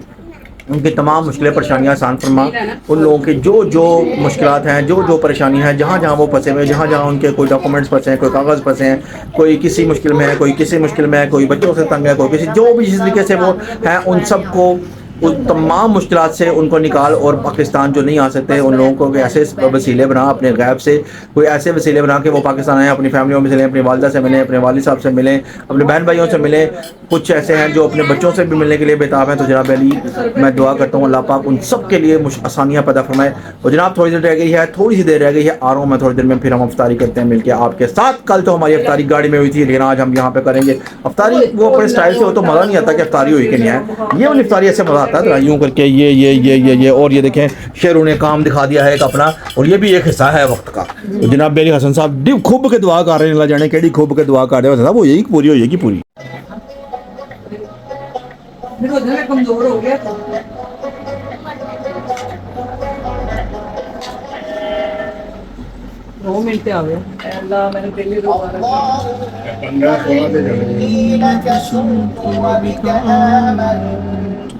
उनकी तमाम मुश्किलें परेशानियाँ आसान फरमा। उन लोगों की जो जो मुश्किलात हैं, जो जो परेशानियाँ हैं, जहाँ जहाँ वो फंसे हुए हैं, जहाँ जहाँ उनके कोई डॉक्यूमेंट्स फंसे हैं, कोई कागज़ फंसे हैं, कोई किसी मुश्किल में है, कोई किसी मुश्किल में है, कोई बच्चों से तंग है, कोई किसी, जो भी जिस तरीके से वो हैं, उन सब को उन तमाम मुश्किलात से उनको निकाल। और पाकिस्तान जो नहीं आ सकते उन लोगों को ऐसे वसीले बना, अपने गैब से कोई ऐसे वसीले बना कि वो पाकिस्तान आए, अपनी फैमिलियों में मिलें, अपनी वालदा से मिलें, अपने वालिद साहब से मिलें, अपने बहन भाइयों से मिलें। कुछ ऐसे हैं जो अपने बच्चों से भी मिलने के लिए बेताब हैं। तो जनाब अली, मैं दुआ करता हूँ अल्लाह पाक उन सब के लिए आसानियाँ पैदा फरमाए। और जनाब थोड़ी देर रह गई है, थोड़ी सी देर रह गई है, आ रहा हूँ मैं थोड़ी देर में, फिर हम अफ्तारी करते हैं मिलकर आपके साथ। कल तो हमारी अफ्तारी गाड़ी में हुई थी, लेकिन आज हम यहाँ पे करेंगे अफ्तारी। वो अपने स्टाइल से हो तो मज़ा नहीं आता कि अफ्तारी हुई कि नहीं है। ये वाली अफ्तारी ऐसे मज़ा आता है यूँ करके, ये और ये देखें शेरों ने काम दिखा दिया है एक अपना, और ये भी एक हिस्सा है वक्त का। तो जनाब बेली हसन साहब खूब के दुआ कर रहे हैं, अल्लाह जाने केड़ी खूब के दुआ कर रहे हैं, वो यही पूरी होगी पूरी। रोजे में कमजोर हो गया। 2 मिनट आ गए। अल्लाह मैंने पहले दोबारा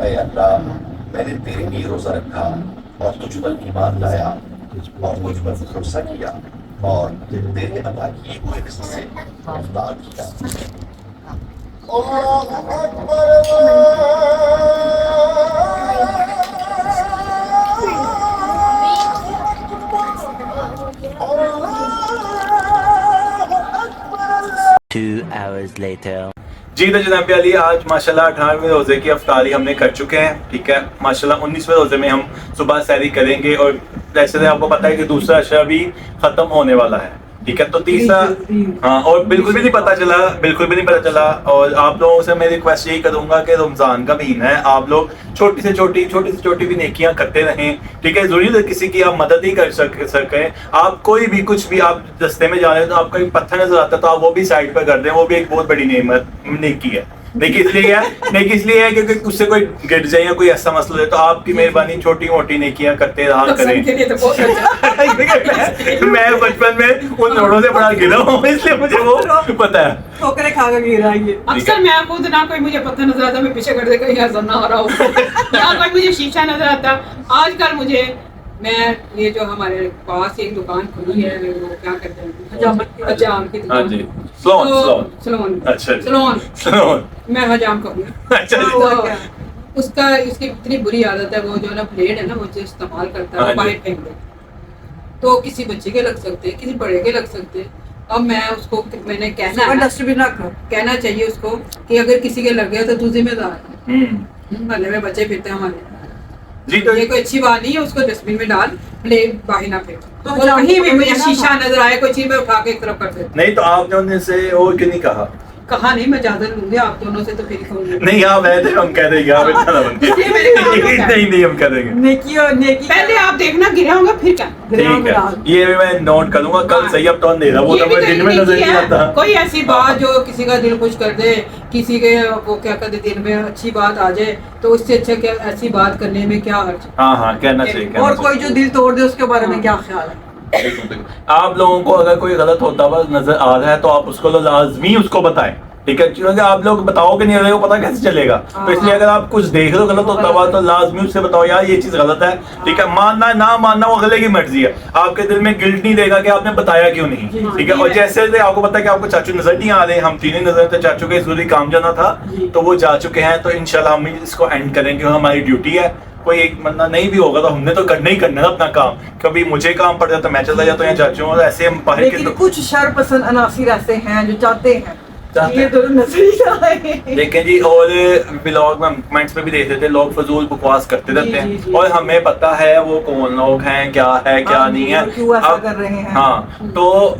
ऐ अल्लाह, मैंने तेरे लिए रोजा रखा और तुझ पर ईमान लाया और मुझ पर भरोसा किया और तेरे अता किए हुए रिज़्क़ से अफ्तार किया। अल्लाहु अकबर, अल्लाहु 2 hours later. जी तो जनाब अली, आज माशाल्लाह 18वें रोजे की अफ्तारी हमने कर चुके हैं। ठीक है, माशाल्लाह 19वें रोजे में हम सुबह सहरी करेंगे, और जैसे आपको पता है कि दूसरा अशरा भी खत्म होने वाला है। ठीक है, तो तीसरा, हाँ, और बिल्कुल भी नहीं पता चला। और आप लोगों से मैं रिक्वेस्ट यही करूंगा कि रमजान का महीना है, आप लोग छोटी से छोटी भी नेकियां करते रहें। ठीक है, जरूरी है किसी की आप मदद ही कर सकें। आप कोई भी कुछ भी आप रास्ते में जा रहे हो तो आपका एक पत्थर नजर आता है तो आप वो भी साइड पर कर दें, वो भी एक बहुत बड़ी नेकी है। नेकी इसलिए है क्योंकि उससे कोई गिर जाए या कोई ऐसा मसला है, तो आपकी मेहरबानी छोटी मोटी नेकियां करते रहा करें। के लिए तो बहुत अच्छा। मैं बचपन में उन रोडों से बड़ा गिरा हूँ, इसलिए मुझे वो पता है। ठोकरे खा कर गिरा ये। अक्सर मैं खुद ना कोई मुझे पत्थर नजर आता, मैं पीछे कर दे कहीं ऐसा ना हो रहा हो, या कोई मुझे शीशा नजर आता। आजकल मुझे, मैं ये जो हमारे पास एक दुकान खुली है, वो क्या कहते हैं, हजाम की हाँ जी, दुकान, सलोन। अच्छा जी। सलोन मैं हजाम कहूँगी। अच्छा जी। तो उसका, इसकी इतनी बुरी आदत है, वो जो ना ब्लेड है ना, वो जो इस्तेमाल करता है, हाँ वो बाहर फेंक दे, तो किसी बच्चे के लग सकते हैं, किसी बड़े के लग सकते हैं। अब मैं उसको, मैंने कहना है, डस्टबिन रख, कहना चाहिए उसको कि अगर किसी के लग गया तो तू जिम्मेदार है। महल्ले में बच्चे फिरते हैं हमारे जी, तो ये कोई अच्छी बात नहीं है, उसको डस्टबिन में डाल, प्लेट बाहर ना फेंक। तो और कहीं भी मुझे शीशा नजर आए, कोई चीज में उठा के एक तरफ कर दे। नहीं तो आपने उनसे और क्यों नहीं कहा? कहा नहीं, मैं इजाजत लूंगी आप दोनों से तो फिर कहूंगी। नहीं आप ऐसे हम कह देंगे आप इतना ना बनते ये मेरे काम का है। नहीं हम कह देंगे नेकी और नेकी पहले आप देखना गिरा होगा फिर क्या। ठीक है ये भी मैं नोट करूंगा कल सही अब तो अंधेरा वो ये तो भी मैं तो दिन में एक नजर नेकी नहीं है। आता। कोई ऐसी बात जो किसी का दिल खुश कर दे, किसी के वो क्या कहते दिल में अच्छी बात आ जाए, तो उससे अच्छा क्या ऐसी बात करने में क्या हर्ज। हाँ कहना चाहिए और कोई जो दिल तोड़ दे उसके बारे में क्या ख्याल है? आप लोगों को अगर कोई गलत होता हुआ नजर आ रहा है तो आप उसको लाजमी उसको बताएं, ठीक है, क्योंकि आप लोग बताओगे नहीं अगले को पता कैसे चलेगा। तो इसलिए अगर आप कुछ देख रहे हो गलत होता हुआ तो लाजमी उससे बताओ यार ये चीज गलत है, ठीक है, मानना ना मानना वो अगले की मर्जी है, आपके दिल में गिल्ट नहीं देगा कि आपने बताया क्यों नहीं, ठीक है। और जैसे आपको पता है कि आपको चाचू नजर नहीं आ रहे, हम तीनों नजर थे, चाचू के जरूरी काम जाना था तो वो जा चुके हैं, तो इंशाल्लाह हम इसको एंड करेंगे, हमारी ड्यूटी है। कोई एक बंदा नहीं भी होगा तो हमने तो करना ही करना है अपना काम, कभी मुझे काम पड़ जाता मैं चला जाता हूँ या चाचू और ऐसे हम बाहर के लेकिन कुछ शर पसंद अनासिर ऐसे हैं जो चाहते हैं चाहते ये हैं। दोनों नजर ही आए। देखें जी, और ब्लॉग में कमेंट्स में भी देख रहे थे लोग फजूल बकवास करते रहते हैं, जी। और हमें पता है वो कौन लोग हैं, क्या है क्या हाँ नहीं जी, है, और क्यों ऐसा अब- कर रहे हैं। हाँ तो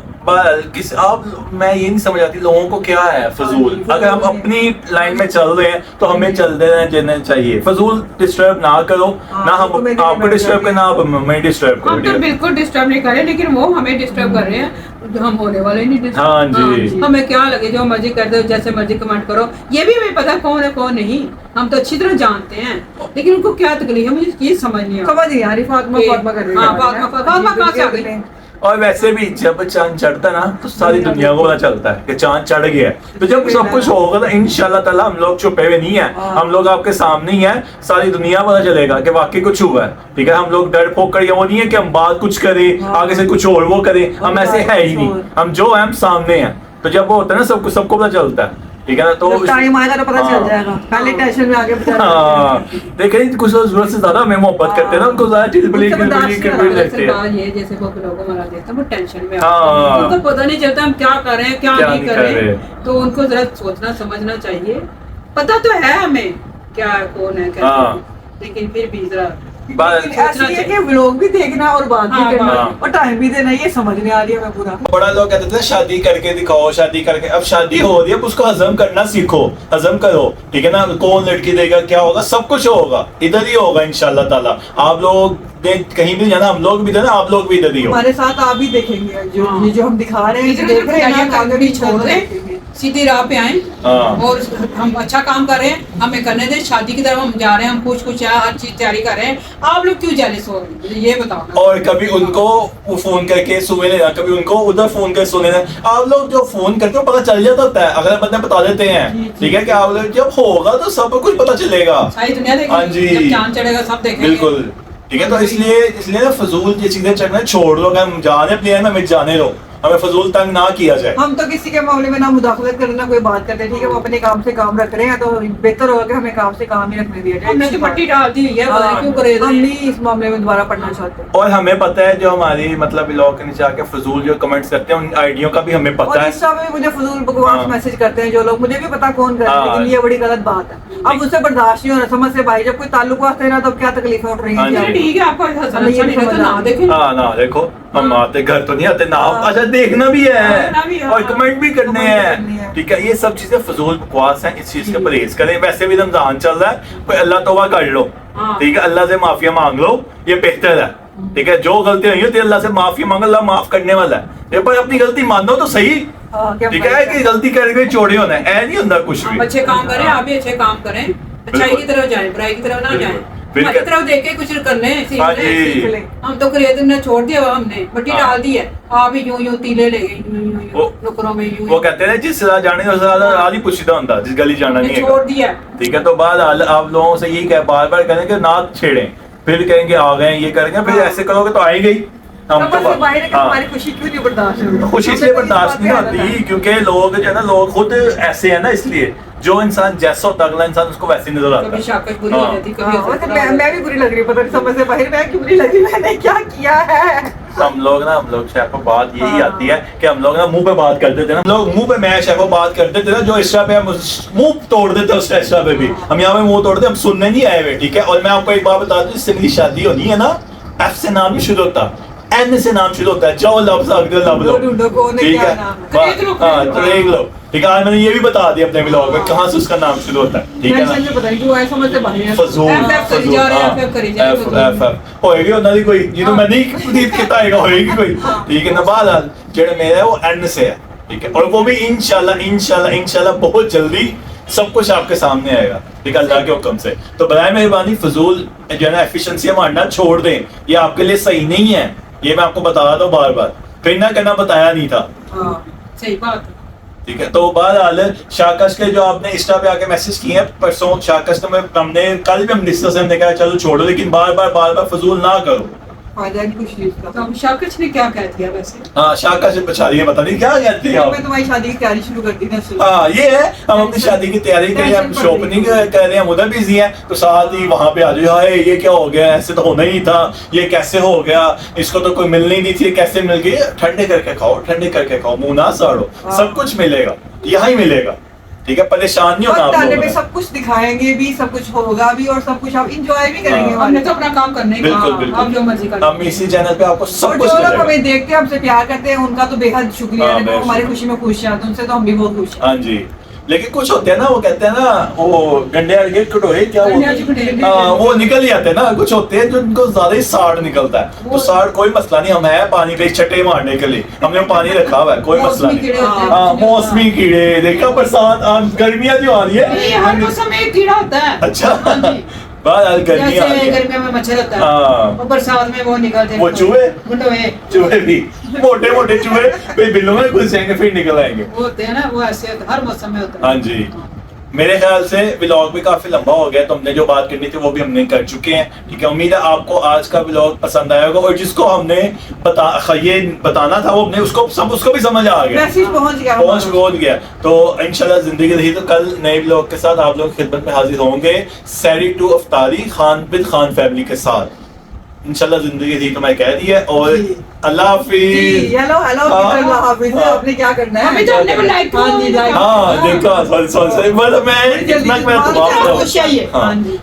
किस आप मैं ये नहीं समझ आती लोगों को क्या है फजूल। हाँ, अगर हम अपनी लाइन में चल रहे हैं तो हमें चलते रहना चाहिए, फजूल डिस्टर्ब ना करो, हाँ, ना हम तो मैं आपको डिस्टर्ब करना, आप हमें डिस्टर्ब हम तो करो। बिल्कुल डिस्टर्ब नहीं कर रहे, लेकिन वो हमें डिस्टर्ब कर रहे हैं, हम होने वाले नहीं डिस्टर्ब। हाँ जी। हमें क्या लगे जो मर्जी कर दो, जैसे मर्जी कमेंट करो, ये भी हमें पता कौन है कौन नहीं, हम तो अच्छी तरह जानते हैं, लेकिन उनको क्या तकलीफ है मुझे ये समझ नहीं आता। समझ नहीं आ रही फातिमा फातिमा कर रही है। हाँ, फातिमा कहाँ से आ गई? और वैसे भी जब चांद चढ़ता है ना तो सारी दुनिया को पता चलता है कि चांद चढ़ गया है, तो जब सब कुछ होगा तो इंशाल्लाह ताला हम लोग छुपे हुए नहीं है, हम लोग आपके सामने ही है, सारी दुनिया पता चलेगा कि वाकई कुछ हुआ है, ठीक है। हम लोग डर पोक कर वो नहीं है कि हम बात कुछ करें आगे से कुछ और वो करें, हम ऐसे है ही नहीं, हम जो है हम सामने हैं, तो जब वो होता है ना सबको पता चलता है, ठीक है ना। तो टाइम आएगा तो पता चल हाँ। जाएगा, पहले टेंशन में आगे बता हाँ देखें कुछ लोग जरूरत से ज्यादा हमें मोहब्बत करते हैं ना, उनको ज्यादा चिलबिली उनसे बर्दाश्त लगती है। बात ये जैसे वो लोगों को मरा देता है वो टेंशन में हाँ। उनको पता नहीं चलता हम क्या कर रहे हैं क्या क्या नहीं नहीं कर कर रहे, रहे। तो उनको जरा सोचना समझना चाहिए, पता तो है हमें क्या कौन है क्या हाँ। नहीं, लेकिन फिर भी जरा बस ऐसी है कि व्लॉग भी देखना और बात भी हाँ, करना हाँ। और टाइम भी देना, ये समझ नहीं आ रही है मैं पूरा। बड़ा लोग कहते थे शादी करके दिखाओ, शादी करके, अब शादी हो रही है अब उसको हजम करना सीखो, हजम करो, ठीक है ना। कौन लड़की देगा क्या होगा, सब कुछ होगा, इधर ही होगा इंशाल्लाह ताला। आप लोग कहीं भी जाना, हम लोग भी जाना, आप लोग भी इधर ही हो। हमारे साथ आप भी देखेंगे जो हाँ। ये जो हम दिखा रहे हैं, जो देख रहे हैं ना, आगे भी छोड़ दें, सीधी राह पे आए हाँ। और हम अच्छा काम कर रहे हैं, हमें करने दें, शादी की तरफ हम जा रहे हैं, हम कुछ हर चीज तैयारी कर रहे हैं, आप लोग क्यों जेलस हो रहे हैं ये बताओ ना। और कभी उनको वो फोन करके सुने लेना, कभी उनको उधर फोन करके सुने लेना। आप लोग जो फोन करते हो पता चल जाता होता है, अगले बंदे बता देते हैं, ठीक है कि आप लोग जब होगा तो सब कुछ पता चलेगा। सारी दुनिया हाँ जी। देखेगी, जब चांद चढ़ेगा सब देखेंगे। बिल्कुल ठीक है, तो इसलिए ना फजूल ये चीजें चढ़ना छोड़ दो, अगर हम जाने अपने में हमें जाने दो, हमें फजूल तंग ना किया जाए। हम तो किसी के मामले में ना मुदाखलत करने ना कोई बात करते, ठीक है, वो अपने काम से काम रख रहे हैं, तो बेहतर होगा कि हमें काम से काम ही रखने दिया जाए। हमने तो पट्टी डाल दी हुई है, पता नहीं क्यों करे हम नहीं इस मामले में दोबारा पढ़ना चाहते। और हमें पता है जो हमारी मतलब ब्लॉग के नीचे आके फजूल जो कमेंट्स करते हैं उन आइडियो का भी हमें पता और है। इंस्टा में भी मुझे फजूल बकवास हाँ। मैसेज करते हैं जो लोग, मुझे भी पता कौन कर रहे हैं, हाँ। लेकिन ये बड़ी गलत बात है। अब उससे बर्दाश्त नहीं हो रहा, समझ से भाई, जब कोई ताल्लुक वास्ते ना तो क्या तकलीफें उठ रही हाँ हैं। जी। ठीक है, आपको अच्छा हमें ये नहीं लगा तो ना समझ देखें। हाँ ना देखो, हम आते घर तो नहीं आते ना, हाँ। अच्छा देखना भी देखना भी है है, और कमेंट भी करने कमेंट करनी है। हैं, ठीक है। ये सब चीजें फजूल बकवास हैं, इस चीज का परहेज करें। वैसे भी रमजान चल रहा है, कोई अल्लाह तौबा कर लो, हाँ। ठीक है, अल्लाह से माफिया मांग लो, ये बेहतर है, ठीक है। जो गलती हुई है तो अल्लाह से माफी मांगो, अल्लाह माफ करने वाला है। ये पर अपनी गलती मानो तो सही, हाँ, क्या ठीक है, कि गलती करके चोरी होना है, ऐ नहीं होता कुछ हम भी। अच्छे काम करें, आप भी अच्छे काम करें, अच्छाई की तरफ जाएं, बुराई की तरफ ना बिल्कुल। जाएं, फिर हमारी क्या- तरफ देख के कुछ करने सीख हाँ लें, जी। सीख लें। हम तो करेत ने छोड़ दिया, हमने मट्टी हाँ। डाल दी है, आप ही यूं तीले ले गए, यूं वो- नुकरों में यूं वो कहते हैं जिस राह जाने उस राह ही पुछीदा होता, जिस गली जाना नहीं है, छोड़ दिया। ठीक है। तो बाद आप लोगों से यही कह बार बार कहेंगे ना छेड़ें, फिर कहेंगे आ गए ये करेंगे, फिर ऐसे करोगे तो आ ही गई। हम समझ से बाहर है कि हाँ। हमारी खुशी क्यों नहीं बर्दाश्त हो रही? खुशी इसलिए बर्दाश्त नहीं होती क्योंकि लोग जो है ना, लोग खुद ऐसे है ना, इसलिए जो इंसान जैसा होता है अगला इंसान उसको वैसे ही नजर आता कभी है। शाकत बुरी हो हाँ। जाती, कभी हाँ, असर वैसे बुरा हो मैं भी बुरी लग रही, पता नहीं समझ से बाहर मैं क्यों बुरी लग रही, मैंने क्या किया है। हम लोग शेफो बात यही हाँ। आती है कि हम लोग ना मुंह पे बात करते थे ना, हम लोग मुंह पे मैं शेफो बात करते थे ना, जो इंस्टा पे हम मुंह तोड़ देते उस इंस्टा पे भी, हम यहाँ पे मुंह तोड़ते, हम सुनने नहीं आए हुए, ठीक है। और मैं आपको एक बात बता दूं, जिससे मेरी शादी होनी है ना, एफ से नाम नहीं शुरू होता, एन से नाम शुरू होता है, जाओ लफ्ज अगर लब लो, वो ढूंढो कौन है, ठीक क्या है, नाम हाँ देख लो, ठीक है। आज मैंने ये भी बता दिया अपने ब्लॉग में कहाँ से उसका नाम शुरू होता है, ठीक है टेंशन ना। में पता नहीं क्यों ऐसा समझते बने हैं फजूल FF करी जा रहे हैं, FF करी जा रहे हैं, एफ होएगी ਉਹਨਾਂ ਦੀ ਕੋਈ ਜਿਹਨੂੰ ਮੈਂ ਨਹੀਂ ਪ੍ਰਦੀਪ ਕੀਤਾ ਹੈਗਾ ਹੋਏਗੀ ਕੋਈ, ठीक है ना। बहरहाल ਜਿਹੜਾ मेरा है वो एन से है, ठीक है, और वो भी इंशाल्लाह बहुत जल्दी सब कुछ आपके सामने आएगा, ठीक है, अल्लाह के हुक्म से। तो बराए मेहरबानी फजूल जो है ना एफिशिएंसी मारना छोड़ दें, ये आपके लिए सही नहीं है, ये मैं आपको बता रहा हूँ बार बार, फिर ना कहना बताया नहीं था, हाँ सही बात है। ठीक है। तो बहरहाल शाकश के जो आपने इंस्टा पे आके मैसेज किए हैं परसों, शाकश तो हमने कल भी हम डिस्कस हमने कहा चलो छोड़ो, लेकिन बार बार फजूल ना करो। फायदा नहीं कुछ नहीं उसका। तो हम शाकिश ने क्या कह दिया वैसे? हाँ शाकश बचा रही है, पता नहीं क्या कहते हैं आप। मैं तुम्हारी शादी की तैयारी शुरू कर दी ना। हाँ ये है, हम अपनी शादी की तैयारी करें, हम शॉपिंग कर रहे हैं, हम उधर बिजी हैं, तो साथ ही वहाँ पे आ जाओ, हाय ये क्या हो गया, ऐसे तो होना ही था, ये कैसे हो गया, इसको तो कोई मिलनी नहीं थी, कैसे मिल गई। ठंडे करके खाओ, मुंह ना साड़ो, सब कुछ मिलेगा, यहाँ ही मिलेगा, ठीक है, परेशान नहीं होना आप में लोगों सब कुछ दिखाएंगे भी, सब कुछ होगा भी, और सब कुछ आप इंजॉय भी करेंगे। हाँ। हमने तो अपना काम करना ही, बिल्कुल आप जो मर्जी करें। हम इसी चैनल पे आपको सब और कुछ जो लोग मिलेगा। हमें देखते हैं, हमसे प्यार करते हैं, उनका तो बेहद शुक्रिया हाँ, है, तो बेहद हमारी शुक्रिया। खुशी में खुश हैं, तो उनसे तो हम भी बहुत खुश हैं। हाँ जी, लेकिन कुछ होते हैं ना, वो कहते हैं ना, वो गंडे के कटोरे क्या गंडे वो, के कटोरे। हाँ, वो निकल ही आते हैं ना। कुछ होते हैं जो उनको ज्यादा ही साड़ निकलता है, तो साड़ कोई मसला नहीं, हम है पानी पे छट्टे मारने के लिए, हमने पानी रखा हुआ है, कोई मसला मौसमी नहीं। कीड़े होते हैं, हाँ कुछ नहीं मौसमी कीड़े, देखा बरसात गर्मियां जो आ रही ये हर है, मौसम में एक कीड़ा होता है। अच्छा हाँ जी। बहरहाल गर्मियां आ रही जैसे है, गर्मियों में मच्छर होता है, हाँ। और बरसात में वो निकलते हैं, वो चूहे? मुंडोए चूहे भी मोटे मोटे चूहे फिर बिल्लों में घुस जाएंगे, फिर निकल आएंगे। वो होते हैं ना, वो ऐसे होते हैं, हर मौसम में होता है। हाँ जी, मेरे ख्याल से व्लॉग भी काफी लंबा हो गया, तो हमने जो बात करनी थी वो भी हमने कर चुके हैं, ठीक है। उम्मीद है आपको आज का व्लॉग पसंद आया होगा, और जिसको हमने ये बताना था वो हमने उसको भी समझ आ गया, मैसेज पहुंच गया। तो इंशाल्लाह जिंदगी रही तो कल नए व्लॉग के साथ आप लोग खिदमत में हाजिर होंगे, सैरी टू अफ्तारी खान बिन खान फैमिली के साथ, इंशाल्लाह जिंदगी थी तो मैं कह दी है। और अल्लाह हाफिज। हेलो अल्लाह हाफिज। आपने क्या करना है? हमें तो अपने को लाइक हाँ जी, लाइक। हाँ देखा सॉरी मतलब मैं इतना मैं खुश आइए। हाँ जी,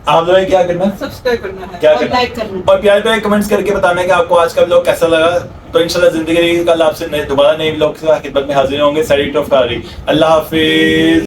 आप लोगों ने क्या करना है? सब्सक्राइब करना है क्या और करना? लाइक करना है। और प्यार प्यार कमेंट्स करके बताना है कि आपको आज का व्लॉग कैसा लगा। तो इंशाल्लाह जिंदगी कल आपसे दोबारा नए व्लॉग के साथ खिदमत में हाजिर होंगे। सैरी टू अफ्तारी, अल्लाह हाफिज।